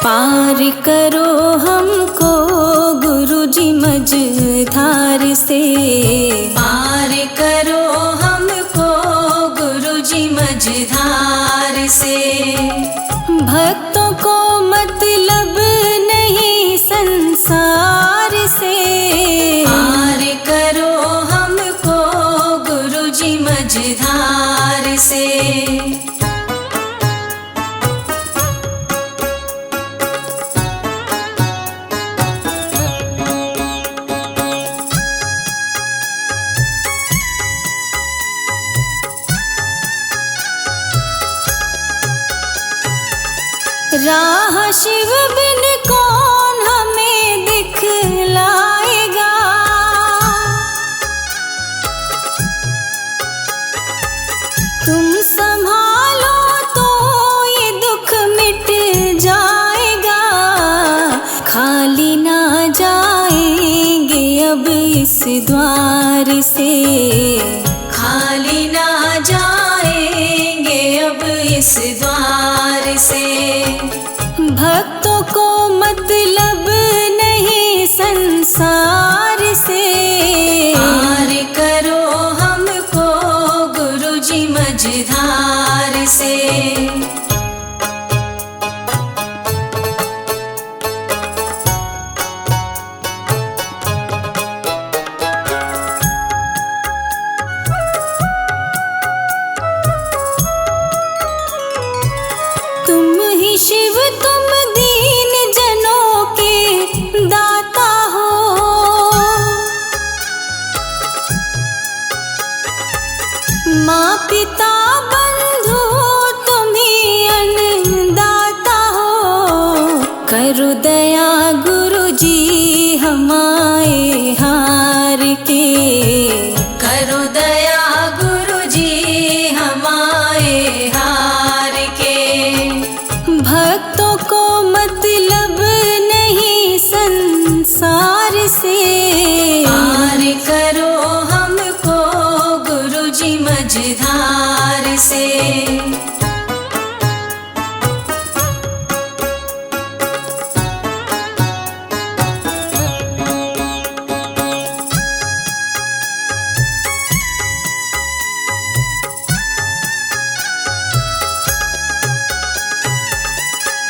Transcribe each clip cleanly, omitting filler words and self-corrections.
पार करो हमको गुरुजी मझधार से, पार करो हमको गुरुजी मझधार से। भक्तों को मतलब नहीं संसार से, पार करो हमको गुरुजी मझधार से। राह शिव बिन कौन हमें दिखलाएगा, तुम संभालो तो ये दुख मिट जाएगा। खाली ना जाएंगे अब इस द्वार से, खाली ना जाएंगे अब इस द्वार से। भक्तों को मतलब नहीं संसार से, पार करो हमको गुरुजी मझधार से। तुम ही शिव तुम दीन जनों के दाता हो, माँ पिता बंधु तुम ही अन्नदाता हो। करो दया गुरुजी हमारे हार के, करो दया गुरुजी हमारे हार के। भक्तों को मतलब नहीं संसार से, पार करो हमको गुरुजी मझधार से।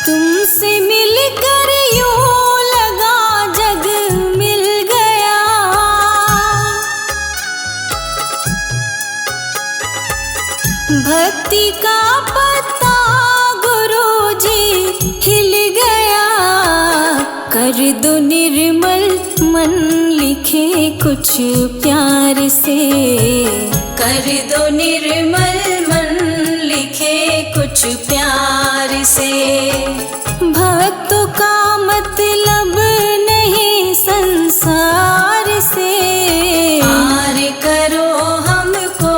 तुमसे मिलकर यूं लगा जग मिल गया, भक्ति का पत्ता गुरुजी हिल गया। कर दो निर्मल मन लिखे कुछ प्यार से, कर दो निर्मल मन लिखे कुछ प्यार से। भक्तों का मतलब नहीं संसार से, पार करो हमको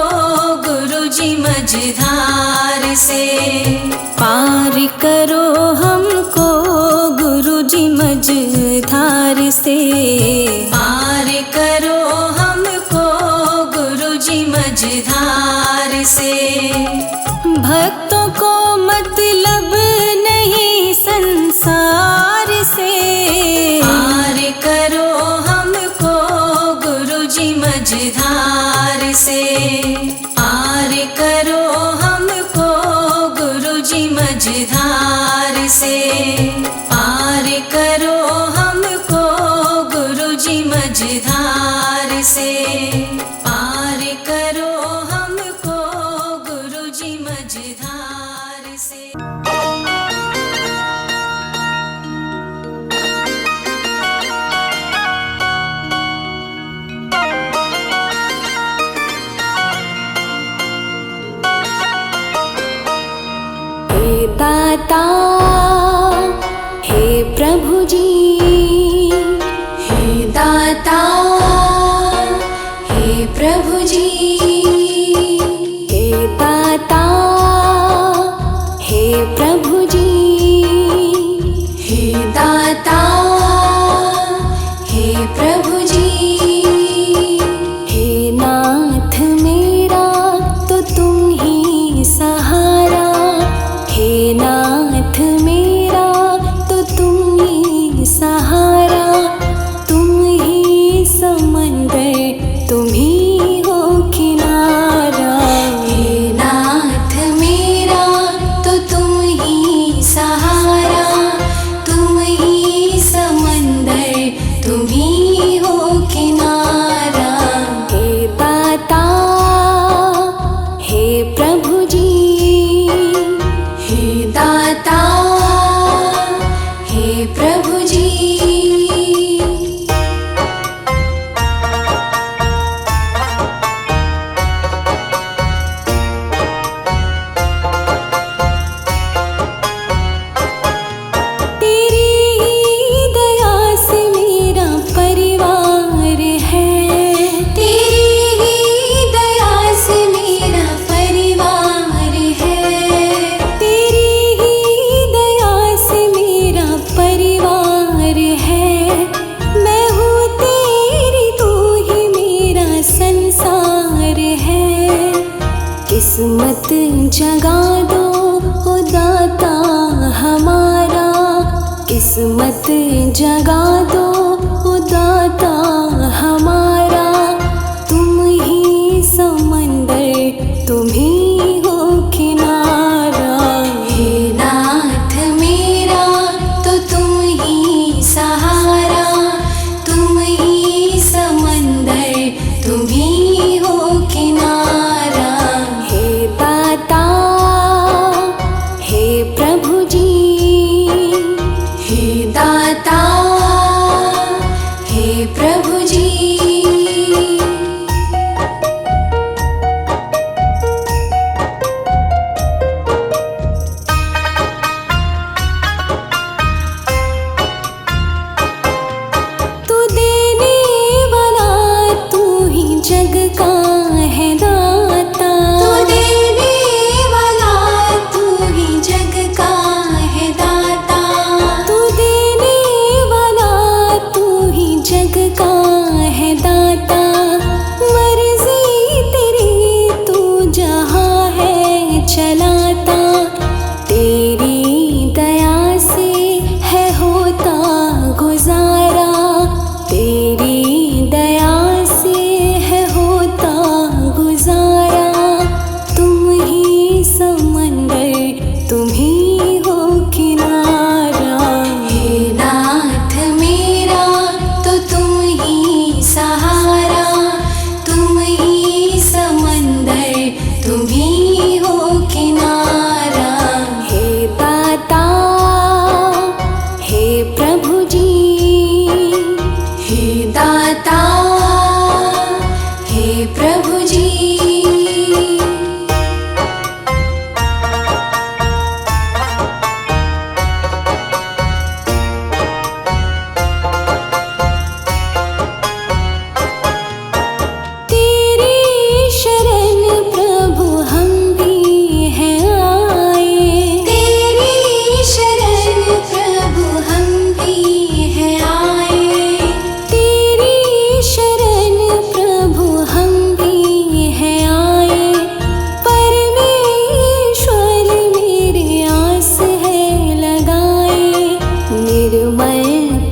गुरुजी मझधार से। पार करो हमको गुरुजी मझधार से, पार करो हमको गुरुजी मझधार से। भक्तों को मतलब नहीं संसार से, पार करो हमको गुरुजी मझधार से। पार करो हमको गुरुजी मझधार से, पार करो हमको गुरुजी मझधार से। पार करो हमको गुरुजी मझधार से। हे दाता हे प्रभु जी, हे दाता हे प्रभु जी, हे दाता हे प्रभु जी, हे दाता हे प्रभु जी। हे नाथ मेरा तो तुम ही सहारा, हे नाथ मेरा तो किस्मत जगा दो ओ दाता हमारा। तुम ही समंदर तुम ही हो किनारा। हे नाथ मेरा तो तुम ही सहारा। तुम ही समंदर तुम ही हो किनारा। हे दाता हे प्रभु जी। हे दाता हे प्रभु जी। तू देने वाला तू ही जग का है दाता। तू देने वाला तू ही जग का है दाता। तू देने वाला तू ही जग का है दाता। मर्जी तेरी तू जहाँ है चलाता। तेरी दया से है होता गुजारा। तेरी दया से है होता गुजारा। तुम ही समंदर तुम ही हो किनारा। हे नाथ मेरा तो तुम ही सहारा। तुम ही समंदर तुम ही हो किनारा। हे दाता हे प्रभु जी। हे दाता हे प्रभु जी। तेरी शरण प्रभु हम भी हैं आए। तेरी शरण प्रभु हम भी हैं आए। तेरी शरण प्रभु हम भी हैं आए। परमेश्वर मेरे आस है लगाए। निर्मल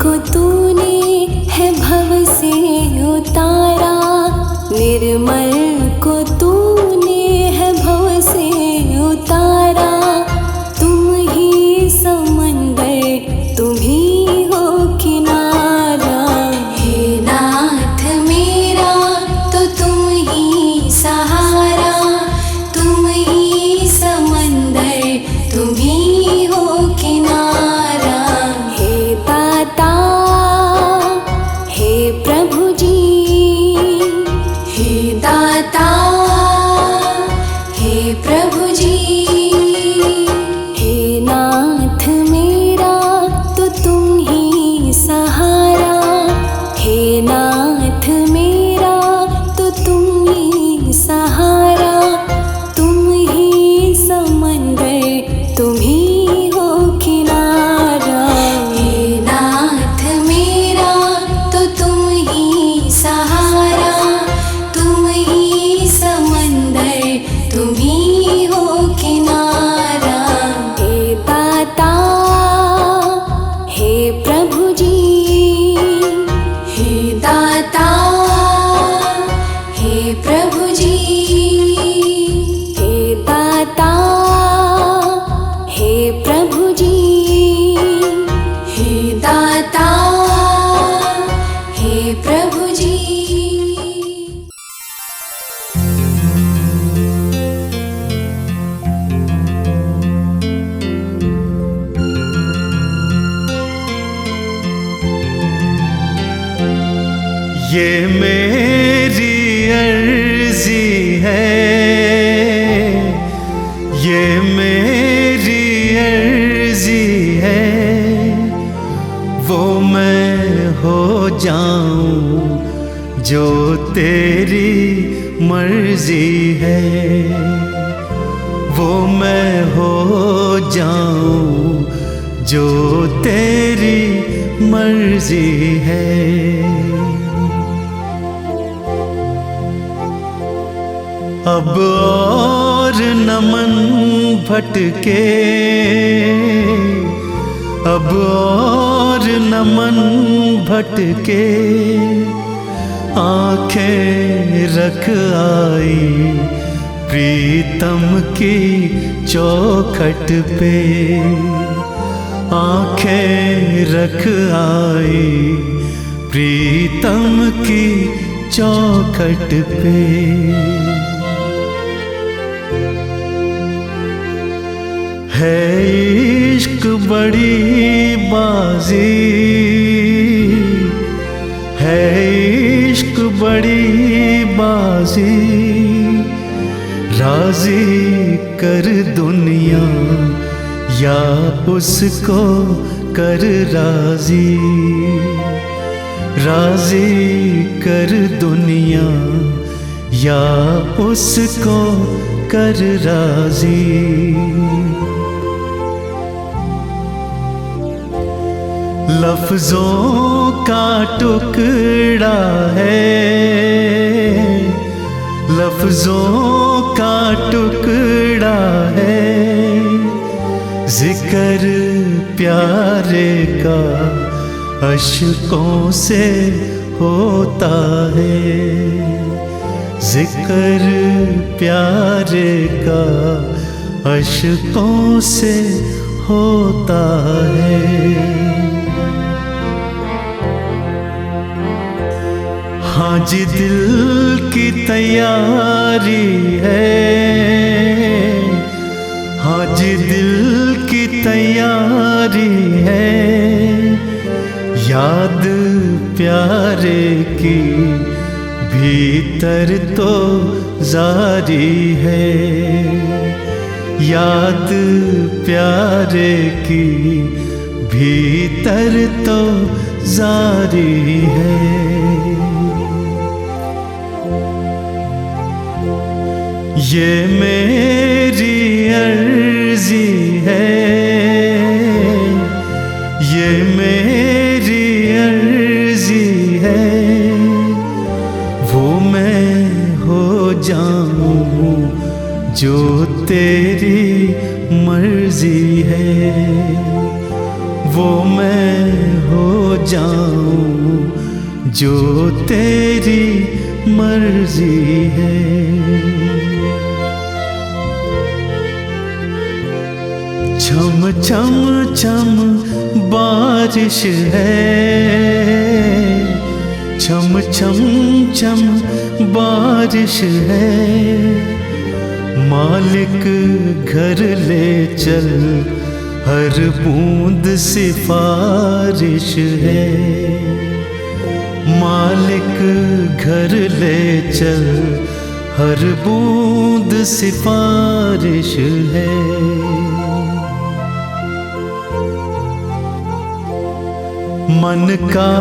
को तूने है भव से उतारा। निर्मल को तूने है भव से उतारा। तुम ही समंदर तुम ही हो किनारा। हे नाथ मेरा तो तुम ही सहारा। तुम ही समंदर तुम ही हो किनारा। हे दाता हे प्रभु जी। हे दाता हे प्रभु जी। हे नाथ मेरा तो तुम ही सहारा। हे नाथ मेरा तो तुम ही सहारा। तुम ही समंदर तुम ही हो किनारा। हे नाथ मेरा तो तुम ही सहारा। तुम ही समंदर तुम ही हो किनारा। हे दाता हे प्रभु जी। हे दाता हे प्रभु जी। हे दाता हे प्रभु जी। हे दाता हे प्रभु जी। ये मेरी अर्जी है। ये मेरी अर्जी है। वो मैं हो जाऊं जो तेरी मर्जी है। वो मैं हो जाऊं जो तेरी मर्जी है। अब और न मन भटके, अब और न मन भटके, आंखें रख आई प्रीतम की चौखट पे। आंखें रख आई प्रीतम की चौखट पे। है इश्क बड़ी बाजी, है इश्क बड़ी बाजी, राजी कर दुनिया या उसको कर राजी। राजी कर दुनिया या उसको कर राजी। लफ्जों का टुकड़ा है, लफ्जों का टुकड़ा है, जिक्र प्यारे का अश्कों से होता है। जिक्र प्यारे का अश्कों से होता है। हाँ जी दिल की तैयारी है, हाँ जी दिल की तैयारी है, याद प्यारे की भीतर तो जारी है। याद प्यारे की भीतर तो जारी है। ये मेरी अर्जी है, ये मेरी अर्जी है, वो मैं हो जाऊं जो तेरी मर्जी है। वो मैं हो जाऊं जो तेरी मर्जी है। छम छम छम बारिश है, छम छम छम बारिश है, मालिक घर ले चल हर बूंद सिफारिश है। मालिक घर ले चल हर बूंद सिफारिश है। मन का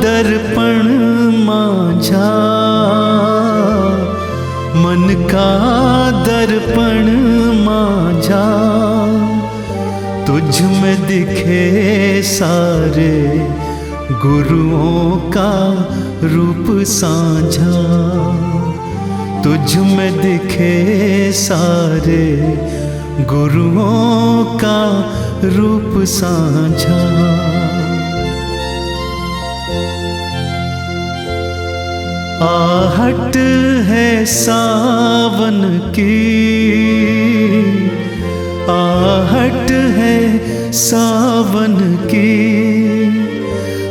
दर्पण मांझा, मन का दर्पण मांझा, तुझ में दिखे सारे गुरुओं का रूप साझा। तुझ में दिखे सारे गुरुओं का रूप साझा। आहट है सावन की, आहट है सावन की,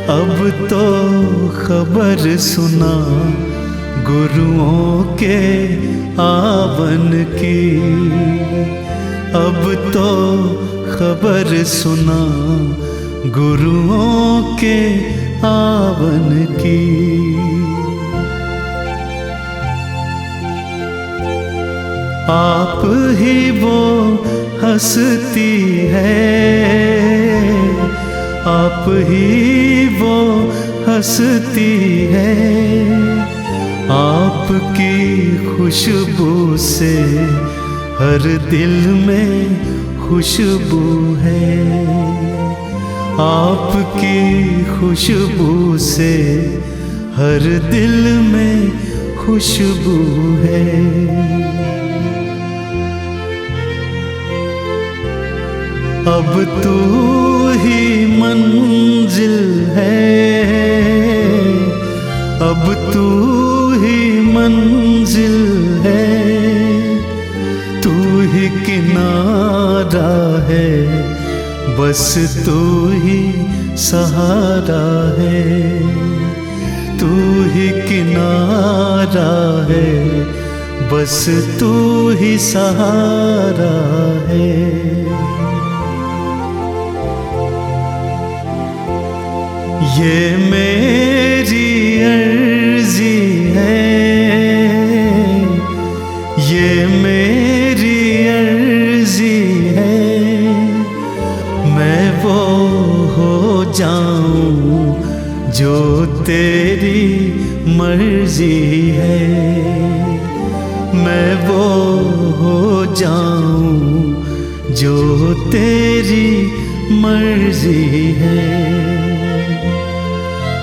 अब तो खबर सुना गुरुओं के आवन की। अब तो खबर सुना गुरुओं के आवन की। आप ही वो हंसती है, आप ही वो हंसती है, आपकी खुशबू से हर दिल में खुशबू है। आपकी खुशबू से हर दिल में खुशबू है। अब तू ही मंजिल बस तू ही सहारा है, तू ही किनारा है, बस तू ही सहारा है। ये मेरी अर्जी है, ये मेरी अर्जी है, मैं वो हो जाऊं जो तेरी मर्जी है, मैं वो हो जाऊं जो तेरी मर्जी है।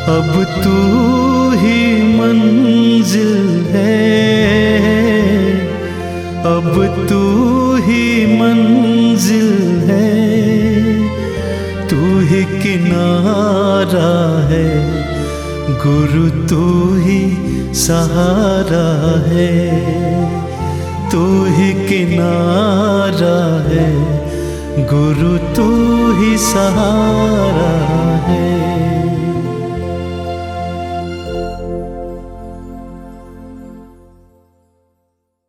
अब तू ही मंजिल है, अब तू ही मंजिल है, तू ही किनारा है, गुरु तू ही सहारा है, तू ही किनारा है, गुरु तू ही सहारा